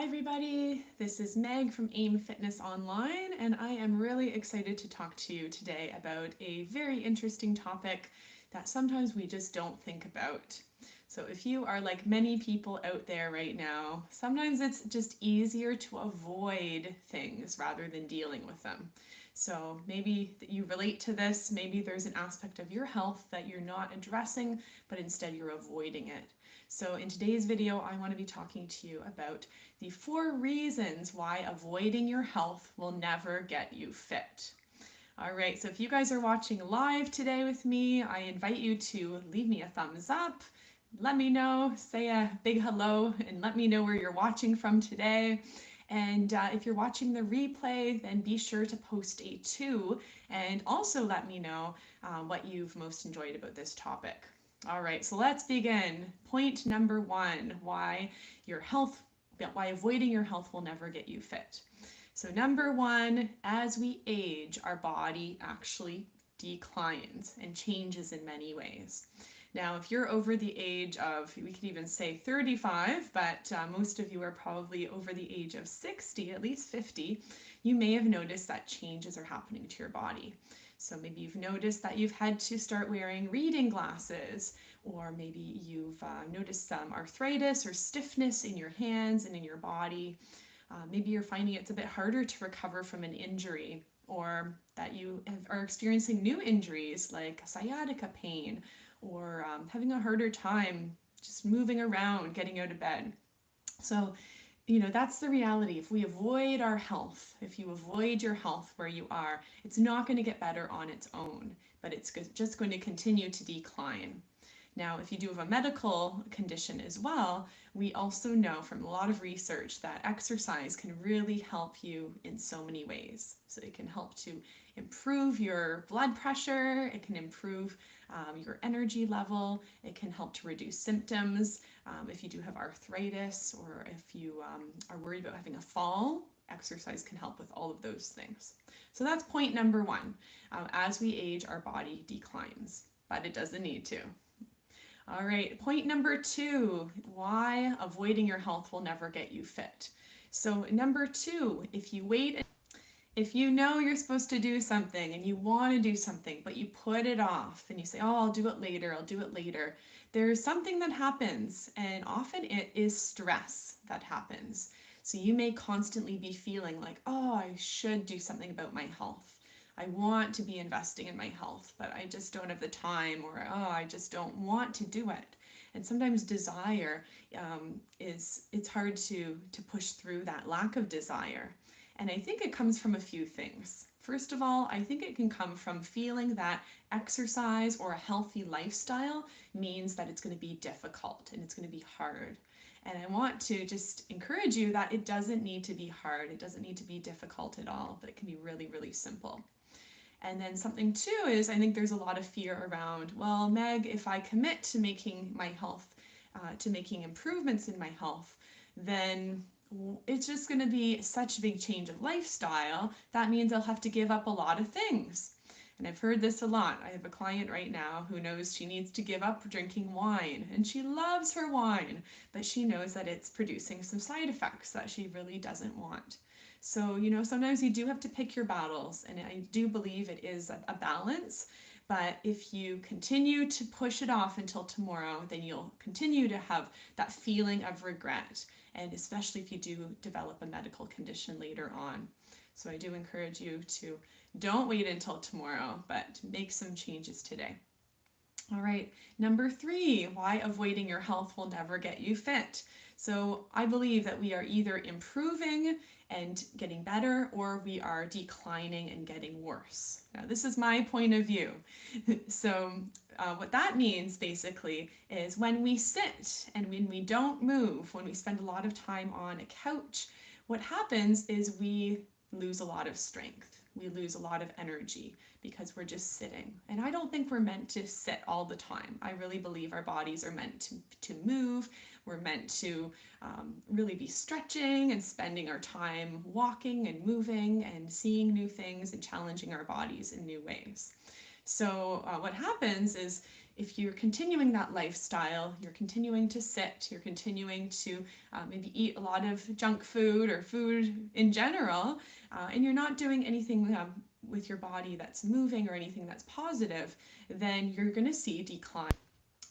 Hi everybody, this is Meg from AIM Fitness Online, and I am really excited to talk to you today about a very interesting topic that sometimes we just don't think about. So if you are like many people out there right now, sometimes it's just easier to avoid things rather than dealing with them. So maybe you relate to this, maybe there's an aspect of your health that you're not addressing, but instead you're avoiding it. So in today's video, I want to be talking to you about the 4 reasons why avoiding your health will never get you fit. All right, so if you guys are watching live today with me, I invite you to leave me a thumbs up. Let me know, say a big hello, and let me know where you're watching from today. And if you're watching the replay, then be sure to post a 2 and also let me know what you've most enjoyed about this topic. All right, so let's begin. Point number 1, why avoiding your health will never get you fit. So number 1, as we age, our body actually declines and changes in many ways. Now, if you're over the age of, we could even say 35, but most of you are probably over the age of 60, at least 50, you may have noticed that changes are happening to your body. So maybe you've noticed that you've had to start wearing reading glasses, or maybe you've noticed some arthritis or stiffness in your hands and in your body. Maybe you're finding it's a bit harder to recover from an injury, or that you are experiencing new injuries like sciatica pain, or having a harder time just moving around, getting out of bed. So, that's the reality. If we avoid our health, if you avoid your health where you are, it's not going to get better on its own, but it's just going to continue to decline. Now, if you do have a medical condition as well, we also know from a lot of research that exercise can really help you in so many ways. So it can help to improve your blood pressure, it can improve your energy level, it can help to reduce symptoms. If you do have arthritis, or if you are worried about having a fall, exercise can help with all of those things. So that's point number 1. As we age, our body declines, but it doesn't need to. All right, point number 2, why avoiding your health will never get you fit. So number 2, if you know you're supposed to do something and you want to do something, but you put it off and you say, oh, I'll do it later, there's something that happens, and often it is stress that happens. So you may constantly be feeling like, oh, I should do something about my health. I want to be investing in my health, but I just don't have the time, or oh, I just don't want to do it. And sometimes desire it's hard to push through that lack of desire. And I think it comes from a few things. First of all, I think it can come from feeling that exercise or a healthy lifestyle means that it's going to be difficult and it's going to be hard. And I want to just encourage you that it doesn't need to be hard. It doesn't need to be difficult at all, but it can be really, really simple. And then something too is, I think there's a lot of fear around, well, Meg, if I commit to making my health, to making improvements in my health, then it's just going to be such a big change of lifestyle. That means I'll have to give up a lot of things. And I've heard this a lot. I have a client right now who knows she needs to give up drinking wine, and she loves her wine, but she knows that it's producing some side effects that she really doesn't want. So, sometimes you do have to pick your battles, and I do believe it is a balance. But if you continue to push it off until tomorrow, then you'll continue to have that feeling of regret, and especially if you do develop a medical condition later on. So I do encourage you to don't wait until tomorrow, but make some changes today. All right, number 3, why avoiding your health will never get you fit. So I believe that we are either improving and getting better, or we are declining and getting worse. Now, this is my point of view. So what that means basically is when we sit and when we don't move, when we spend a lot of time on a couch, what happens is we lose a lot of strength. We lose a lot of energy because we're just sitting. And I don't think we're meant to sit all the time. I really believe our bodies are meant to move. We're meant to really be stretching and spending our time walking and moving and seeing new things and challenging our bodies in new ways. So what happens is if you're continuing that lifestyle, you're continuing to sit, you're continuing to maybe eat a lot of junk food or food in general, and you're not doing anything with your body that's moving or anything that's positive, then you're going to see decline.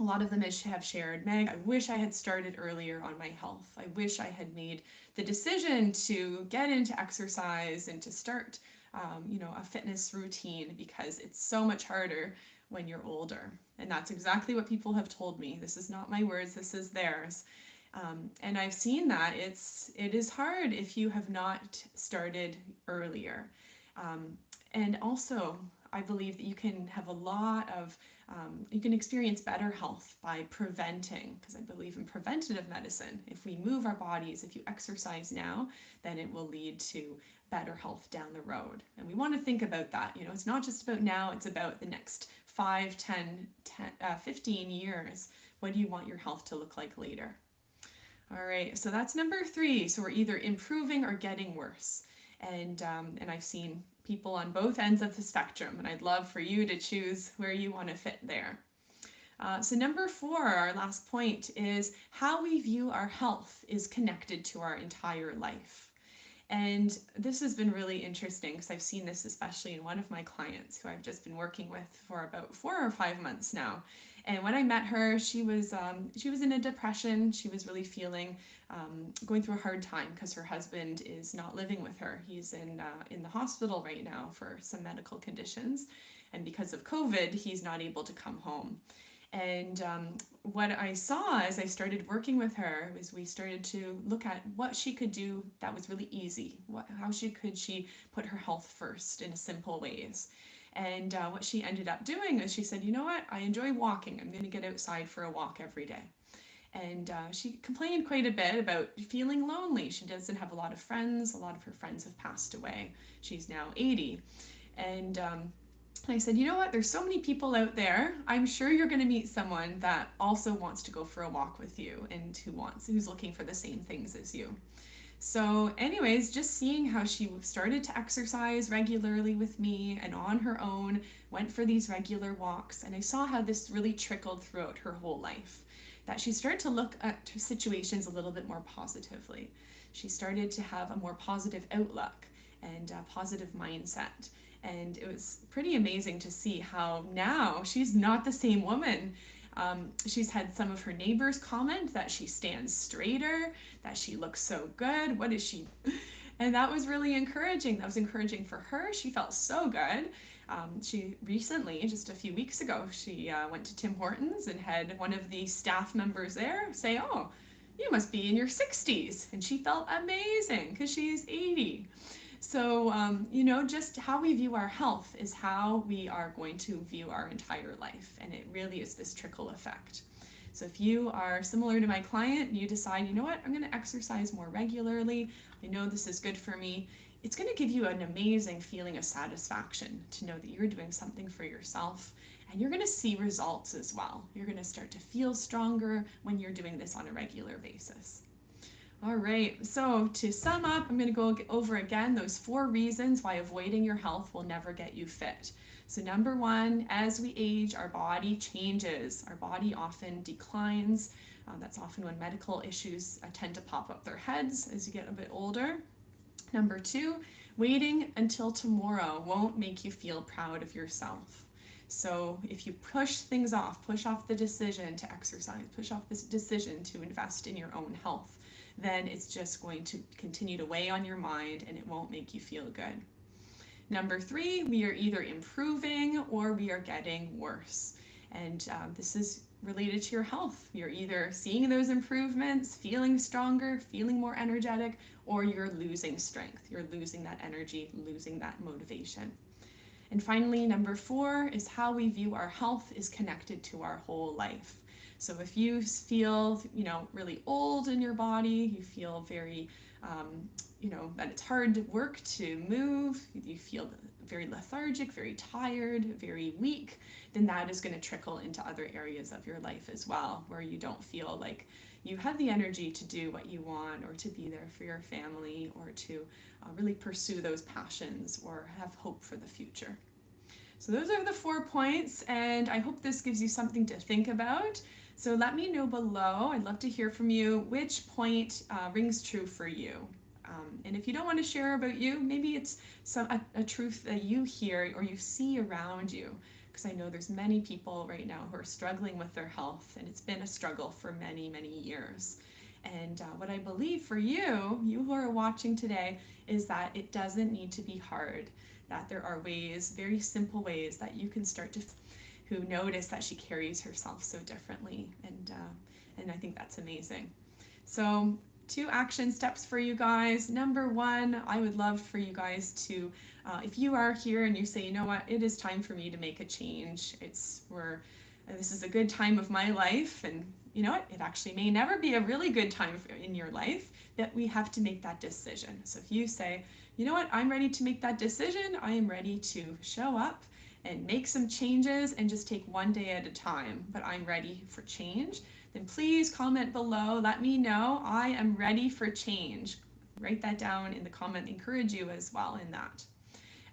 A lot of them have shared, Meg, I wish I had started earlier on my health. I wish I had made the decision to get into exercise and to start, a fitness routine, because it's so much harder when you're older. And that's exactly what people have told me. This is not my words, this is theirs. And I've seen that it is hard if you have not started earlier. And also, I believe that you can have a lot of, you can experience better health by preventing, because I believe in preventative medicine. If we move our bodies, if you exercise now, then it will lead to better health down the road. And we want to think about that. It's not just about now, it's about the next 5, 10, 15 years. What do you want your health to look like later? All right, so that's number 3. So we're either improving or getting worse. And I've seen people on both ends of the spectrum, and I'd love for you to choose where you want to fit there. So number 4, our last point, is how we view our health is connected to our entire life. And this has been really interesting because I've seen this especially in one of my clients who I've just been working with for about 4 or 5 months now. And when I met her, she was in a depression. She was really feeling going through a hard time because her husband is not living with her. He's in the hospital right now for some medical conditions, and because of COVID, he's not able to come home. And what I saw as I started working with her was we started to look at what she could do that was really easy. How could she put her health first in simple ways. And what she ended up doing is she said, you know what, I enjoy walking. I'm going to get outside for a walk every day. And she complained quite a bit about feeling lonely. She doesn't have a lot of friends. A lot of her friends have passed away. She's now 80. And I said, you know what, there's so many people out there. I'm sure you're going to meet someone that also wants to go for a walk with you and who's looking for the same things as you. So anyways, just seeing how she started to exercise regularly with me and on her own, went for these regular walks, and I saw how this really trickled throughout her whole life. That she started to look at situations a little bit more positively. She started to have a more positive outlook and a positive mindset. And it was pretty amazing to see how now she's not the same woman. She's had some of her neighbors comment that she stands straighter, that she looks so good. What is she? And that was really encouraging. That was encouraging for her. She felt so good. She recently, just a few weeks ago, she went to Tim Hortons and had one of the staff members there say, oh, you must be in your 60s. And she felt amazing because she's 80. So, just how we view our health is how we are going to view our entire life. And it really is this trickle effect. So if you are similar to my client, you decide, you know what, I'm going to exercise more regularly. I know this is good for me. It's going to give you an amazing feeling of satisfaction to know that you're doing something for yourself. And you're going to see results as well. You're going to start to feel stronger when you're doing this on a regular basis. All right, so to sum up, I'm going to go over again those 4 reasons why avoiding your health will never get you fit. So number 1, as we age, our body changes. Our body often declines. That's often when medical issues tend to pop up their heads as you get a bit older. Number 2, waiting until tomorrow won't make you feel proud of yourself. So if you push things off, push off the decision to exercise, push off this decision to invest in your own health, then it's just going to continue to weigh on your mind and it won't make you feel good. Number 3, we are either improving or we are getting worse. And this is related to your health. You're either seeing those improvements, feeling stronger, feeling more energetic, or you're losing strength. You're losing that energy, losing that motivation. And finally, number 4 is how we view our health is connected to our whole life. So if you feel, really old in your body, you feel very, that it's hard work to move, you feel very lethargic, very tired, very weak, then that is going to trickle into other areas of your life as well, where you don't feel like you have the energy to do what you want or to be there for your family or to really pursue those passions or have hope for the future. So those are the 4 points, and I hope this gives you something to think about. So let me know below. I'd love to hear from you which point rings true for you. And if you don't want to share about you, maybe it's a truth that you hear or you see around you. Because I know there's many people right now who are struggling with their health, and it's been a struggle for many, many years. And what I believe for you, you who are watching today, is that it doesn't need to be hard. That there are ways, very simple ways, that you can start to who notice that she carries herself so differently, and I think that's amazing. So 2 action steps for you guys. Number 1, I would love for you guys to, if you are here and you say, you know what, it is time for me to make a change. This is a good time of my life, and you know what, it actually may never be a really good time in your life, that we have to make that decision. So if you say, you know what, I'm ready to make that decision, I am ready to show up and make some changes and just take one day at a time, but I'm ready for change, then please comment below. Let me know I am ready for change. Write that down in the comment. Encourage you as well in that.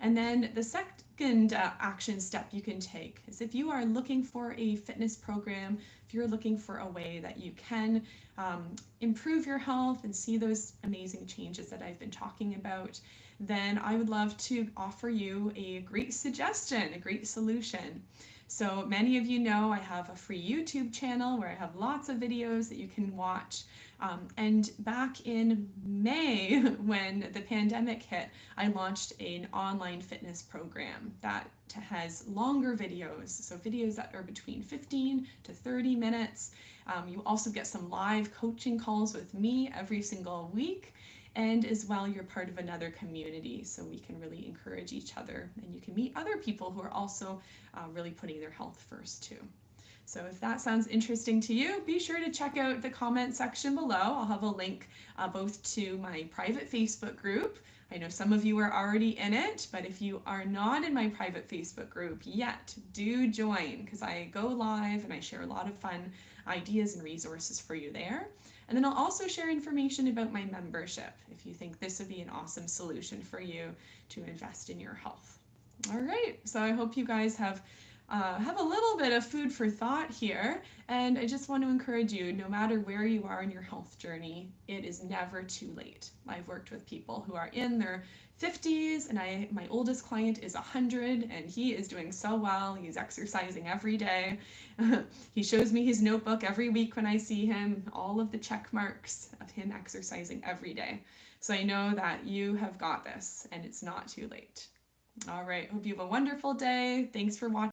And then the second action step you can take is if you are looking for a fitness program, if you're looking for a way that you can improve your health and see those amazing changes that I've been talking about, then I would love to offer you a great suggestion, a great solution. So many of you know I have a free YouTube channel where I have lots of videos that you can watch. And back in May, when the pandemic hit, I launched an online fitness program that has longer videos, so videos that are between 15 to 30 minutes. You also get some live coaching calls with me every single week. And as well, you're part of another community, so we can really encourage each other, and you can meet other people who are also really putting their health first too. So if that sounds interesting to you, be sure to check out the comment section below. I'll have a link both to my private Facebook group. I know some of you are already in it, but if you are not in my private Facebook group yet, do join, because I go live and I share a lot of fun ideas and resources for you there. And then I'll also share information about my membership if you think this would be an awesome solution for you to invest in your health. All right, so I hope you guys have a little bit of food for thought here, and I just want to encourage you, no matter where you are in your health journey, it is never too late. I've worked with people who are in their 50s, and my oldest client is 100, and he is doing so well. He's exercising every day. He shows me his notebook every week when I see him, all of the check marks of him exercising every day. So I know that you have got this, and it's not too late. All right, hope you have a wonderful day. Thanks for watching.